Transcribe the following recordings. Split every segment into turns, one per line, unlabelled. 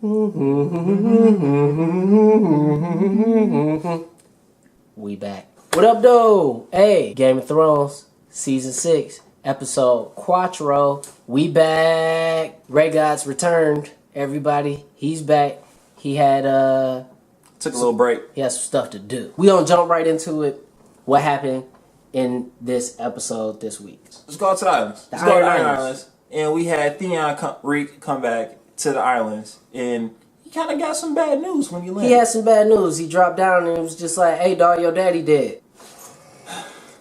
We back. What up, though? Hey, Game of Thrones, Season 6, Episode Quattro. We back. Ray God's returned. Everybody, he's back. He had,
took a little break.
He has some stuff to do. We gonna jump right into it. What happened in this episode this week?
Let's go to the islands. Let's go to the Iron Islands. And we had Theon come back to the islands. And he kind of got some bad news when he landed.
He had some bad news. He dropped down and it was just like, hey, dog, your daddy dead.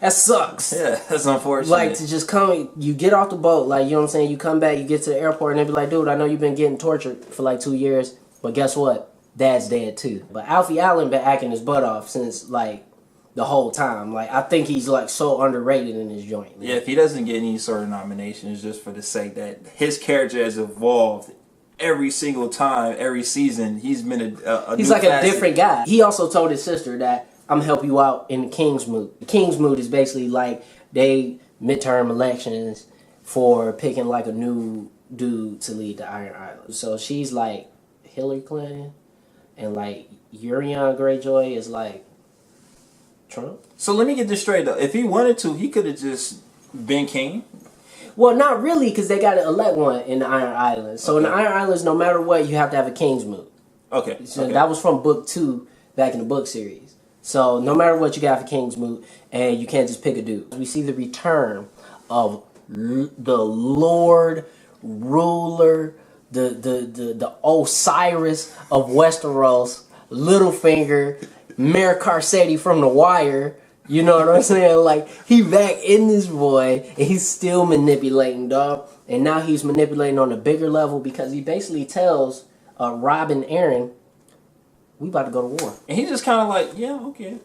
That sucks.
Yeah, that's unfortunate.
Like, to just come, you get off the boat, like, you know what I'm saying? You come back, you get to the airport, and they be like, dude, I know you've been getting tortured for like 2 years, but guess what? Dad's dead too. But Alfie Allen been acting his butt off since, like, the whole time. Like, I think he's, like, so underrated in his joint. Man.
Yeah, if he doesn't get any sort of nominations, just for the sake that his character has evolved every single time, every season, he's been a
he's
new
like
facet.
a different guy. He also told his sister that, I'm help you out in the King's Moot. The King's Moot is basically like they midterm elections for picking like a new dude to lead the Iron Islands. So she's like Hillary Clinton, and like Euron Greyjoy is like Trump.
So let me get this straight though. If he wanted to, he could have just been king.
Well, not really, because they got to elect one in the Iron Islands. So in the Iron Islands, no matter what, you have to have a King's Moot.
Okay.
So that was from book 2 back in the book series. So no matter what, you got for King's Moot, and you can't just pick a dude. We see the return of the Lord, ruler, the Osiris of Westeros, Littlefinger, Mayor Carcetti from The Wire. You know what I'm saying? Like, he back in this boy, and he's still manipulating, dog. And now he's manipulating on a bigger level because he basically tells Robb and Aaron, we about to go to war.
And he's just kind of like, yeah, okay.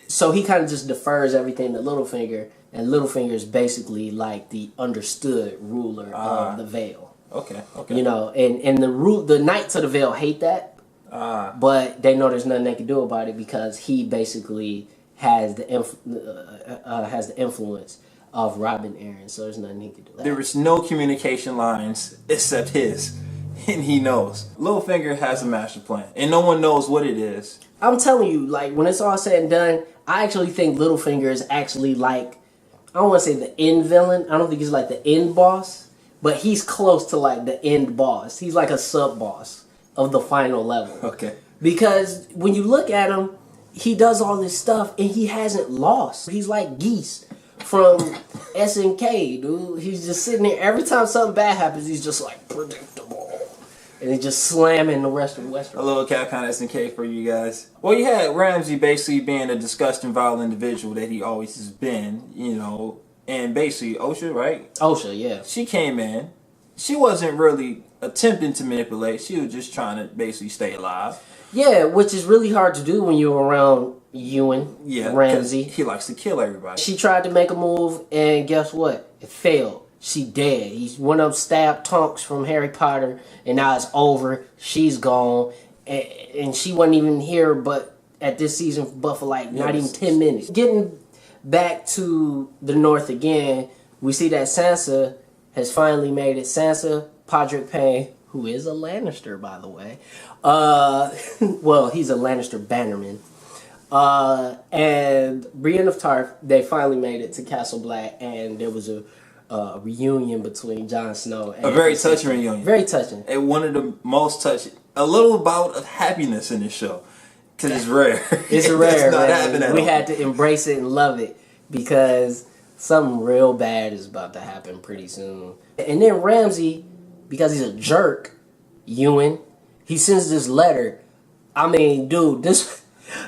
So he kind of just defers everything to Littlefinger, and Littlefinger is basically like the understood ruler of the Vale.
Okay.
You know, and the Knights of the Vale hate that, but they know there's nothing they can do about it because he basically has the influence of Robb and Aaron, so there's nothing he can do.
There is no communication lines except his. And he knows. Littlefinger has a master plan. And no one knows what it is.
I'm telling you, like, when it's all said and done, I actually think Littlefinger is actually like, I don't want to say the end villain. I don't think he's like the end boss. But he's close to like the end boss. He's like a sub-boss of the final level.
Okay.
Because when you look at him, he does all this stuff and he hasn't lost. He's like Geese from SNK, dude. He's just sitting there. Every time something bad happens, he's just like, predictable. And he's just slamming the rest of Westeros.
A little Capcom SNK for you guys. Well, you had Ramsay basically being a disgusting, vile individual that he always has been, you know. And basically, Osha, right?
Osha, yeah.
She came in. She wasn't really attempting to manipulate. She was just trying to basically stay alive.
Yeah, which is really hard to do when you're around Ewan, Ramsay.
He likes to kill everybody.
She tried to make a move, and guess what? It failed. She dead. He's one of them stabbed Tonks from Harry Potter, and now it's over. She's gone, and she wasn't even here, but at this season, but for like not even 10 minutes. Getting back to the North again, we see that Sansa has finally made it. Sansa, Podrick Payne, who is a Lannister, by the way. Well, he's a Lannister bannerman. And Brienne of Tarth, they finally made it to Castle Black, and there was a reunion between Jon Snow and
a very touching reunion.
Very touching.
And one of the most touching. A little bout of happiness in this show. Because it's rare.
It's rare,
not
man. We had to embrace it and love it because something real bad is about to happen pretty soon. And then Ramsay, because he's a jerk, Ewan, he sends this letter. I mean, dude, this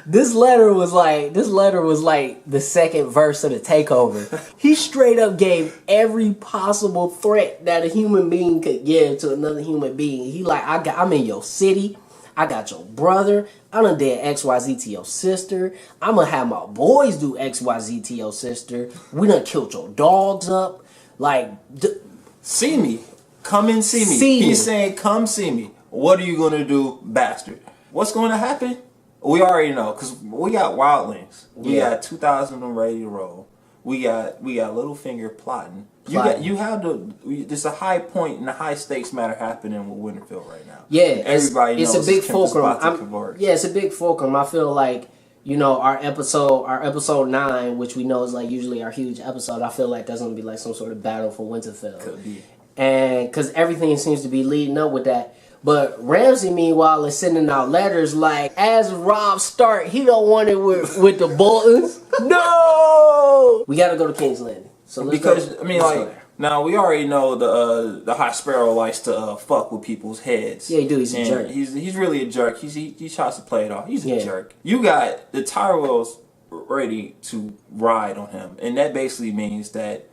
letter was like the second verse of the Takeover. He straight up gave every possible threat that a human being could give to another human being. He like, I'm in your city. I got your brother. I done did XYZ to your sister. I'm gonna have my boys do XYZ to your sister. We done killed your dogs up. Like,
see me. Come and see me. He's saying, come see me. What are you gonna do, bastard? What's gonna happen? We already know, because we got wildlings. We got 2,000 of them ready to roll. We got Littlefinger plotting You have there's a high point and a high stakes matter happening with Winterfell right now.
Yeah,
everybody knows
it's a big fulcrum.
Yeah,
it's a big fulcrum. I feel like, you know, our episode 9, which we know is like usually our huge episode. I feel like that's gonna be like some sort of battle for Winterfell.
Could be,
and because everything seems to be leading up with that. But Ramsay, meanwhile, is sending out letters like, as Robb Stark, he don't want it with the Boltons. No, we gotta go to King's Landing. So
now we already know the High Sparrow likes to fuck with people's heads.
Yeah, he do. He's a jerk.
He's really a jerk. He tries to play it off. He's a jerk. You got the Tyrells ready to ride on him, and that basically means that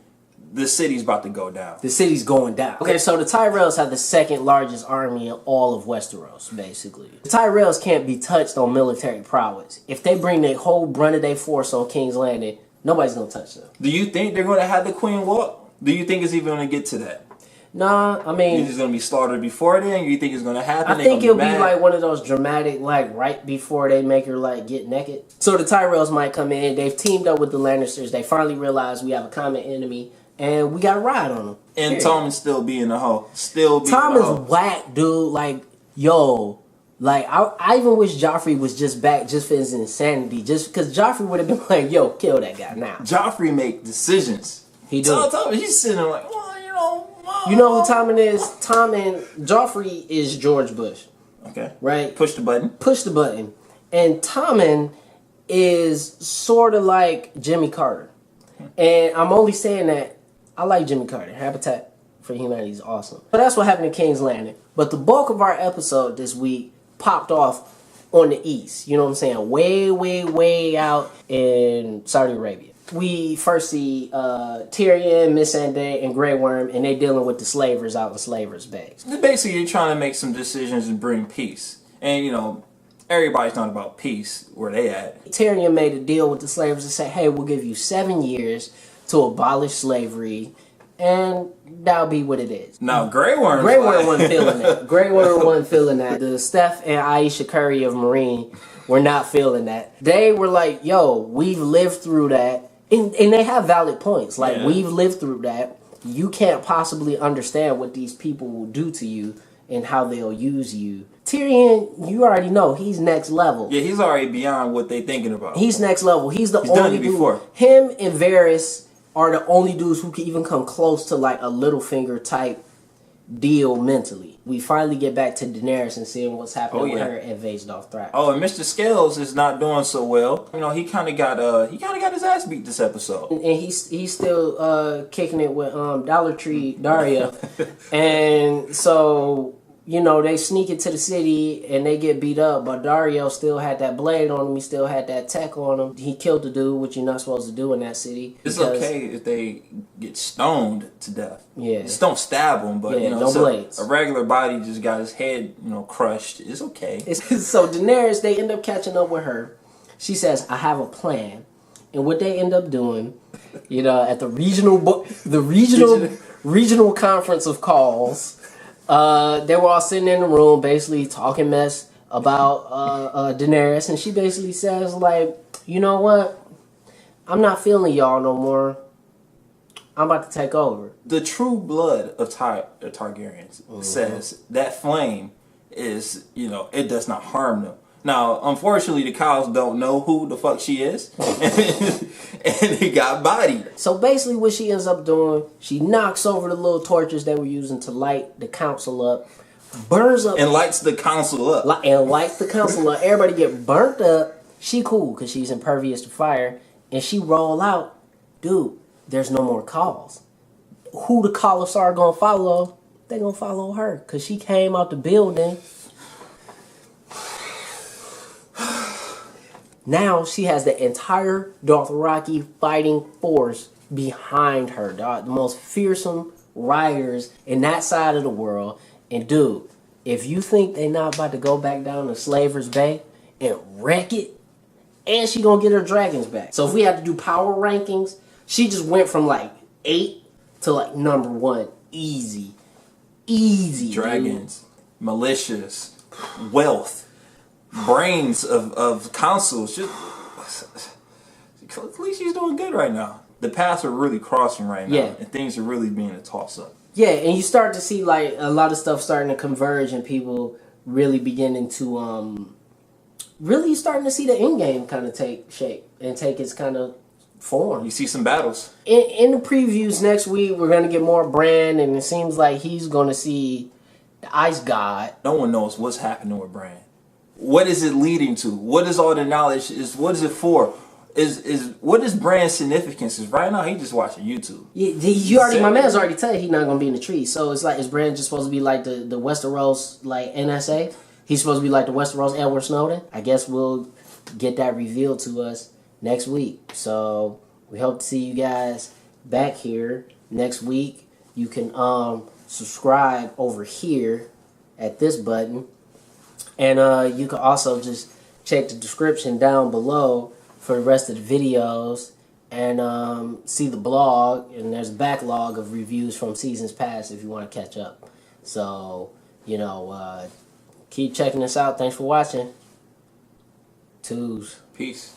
the city's about to go down.
The city's going down. Okay, so the Tyrells have the second largest army in all of Westeros, basically. The Tyrells can't be touched on military prowess. If they bring their whole brunt of their force on King's Landing, nobody's gonna touch them.
Do you think they're gonna have the Queen walk? Do you think it's even gonna get to that?
Nah, I mean...
You think it's gonna be slaughtered before then? You think it's gonna happen?
I think it'll be like one of those dramatic, like, right before they make her, like, get naked. So the Tyrells might come in. They've teamed up with the Lannisters. They finally realize we have a common enemy. And we got to ride on him.
And Tommen's still being the hoe.
Tommen's whack, dude. Like, yo. Like, I even wish Joffrey was just back just for his insanity. Just because Joffrey would have been like, yo, kill that guy now.
Joffrey make decisions.
He does.
Tommen, he's sitting there like, well, you know.
You know who Tommen is? Joffrey is George Bush.
Okay.
Right?
Push the button.
Push the button. And Tommen is sort of like Jimmy Carter. And I'm only saying that I like Jimmy Carter. Habitat for Humanity is awesome. But that's what happened in King's Landing. But the bulk of our episode this week popped off on the east. You know what I'm saying? Way, way, way out in Saudi Arabia. We first see Tyrion, Missandei, and Grey Worm, and they dealing with the slavers out in Slavers Bay.
Basically, you're trying to make some decisions and bring peace. And, you know, everybody's not about peace where they at.
Tyrion made a deal with the slavers and said, hey, we'll give you 7 years to abolish slavery, and that'll be what it is.
Now, Grey Worm
wasn't feeling that. Grey Worm wasn't feeling that. The Steph and Aisha Curry of Marine were not feeling that. They were like, yo, we've lived through that. And they have valid points. Like, we've lived through that. You can't possibly understand what these people will do to you and how they'll use you. Tyrion, you already know, he's next level.
Yeah, he's already beyond what they thinking about.
He's next level. He's only
done it before.
Him and Varys are the only dudes who can even come close to like a Littlefinger type deal mentally. We finally get back to Daenerys and seeing what's happening with her at Vaysdorf Thrax.
Oh, and Mr. Scales is not doing so well. You know, he kind of got his ass beat this episode.
And he's still kicking it with Dollar Tree Darrio. And so, you know, they sneak into the city and they get beat up, but Darrio still had that blade on him. He still had that tech on him. He killed the dude, which you're not supposed to do in that city.
It's okay if they get stoned to death.
Yeah.
Just don't stab him, but, you know,
no blades.
A regular body just got his head, you know, crushed. It's okay.
So Daenerys, they end up catching up with her. She says, I have a plan. And what they end up doing, you know, at the regional conference of calls, they were all sitting in the room basically talking mess about Daenerys, and she basically says, like, you know what? I'm not feeling y'all no more. I'm about to take over.
The true blood of Targaryens says that flame is, you know, it does not harm them. Now, unfortunately, the cows don't know who the fuck she is, and they got bodied.
So basically what she ends up doing, she knocks over the little torches they were using to light the council up, burns up...
And lights the council up.
And lights the council up. Everybody get burnt up. She cool, because she's impervious to fire. And she roll out, dude, there's no more calls. Who the callers are going to follow? They going to follow her, because she came out the building... Now she has the entire Dothraki fighting force behind her, dog. The most fearsome riders in that side of the world. And dude, if you think they not about to go back down to Slavers Bay and wreck it, and she gonna get her dragons back. So if we have to do power rankings, she just went from like 8 to like number 1. Easy. Easy,
dragons, dude. Militias, wealth. Brains of councils. At least she's doing good right now. the paths are really crossing right now,
Yeah.
and things are really being a toss up.
Yeah, and you start to see like a lot of stuff starting to converge, and people really beginning to really starting to see the end game kind of take shape and take its kind of form.
You see some battles.
In the previews next week, we're gonna get more Bran, and it seems like he's gonna see the Ice God.
No one knows what's happening with Bran. What is it leading to? What is all the knowledge? What is it for? What is Bran's significance? Is right now he just watching YouTube.
You already, my man's already tell you he's not gonna be in the tree. So it's like, is Bran just supposed to be like the Westeros like NSA? He's supposed to be like the Westeros Edward Snowden. I guess we'll get that revealed to us next week. So we hope to see you guys back here next week. You can subscribe over here at this button, and you can also just check the description down below for the rest of the videos, and see the blog, and there's a backlog of reviews from seasons past if you want to catch up. So, you know, keep checking us out. Thanks for watching. Twos.
Peace.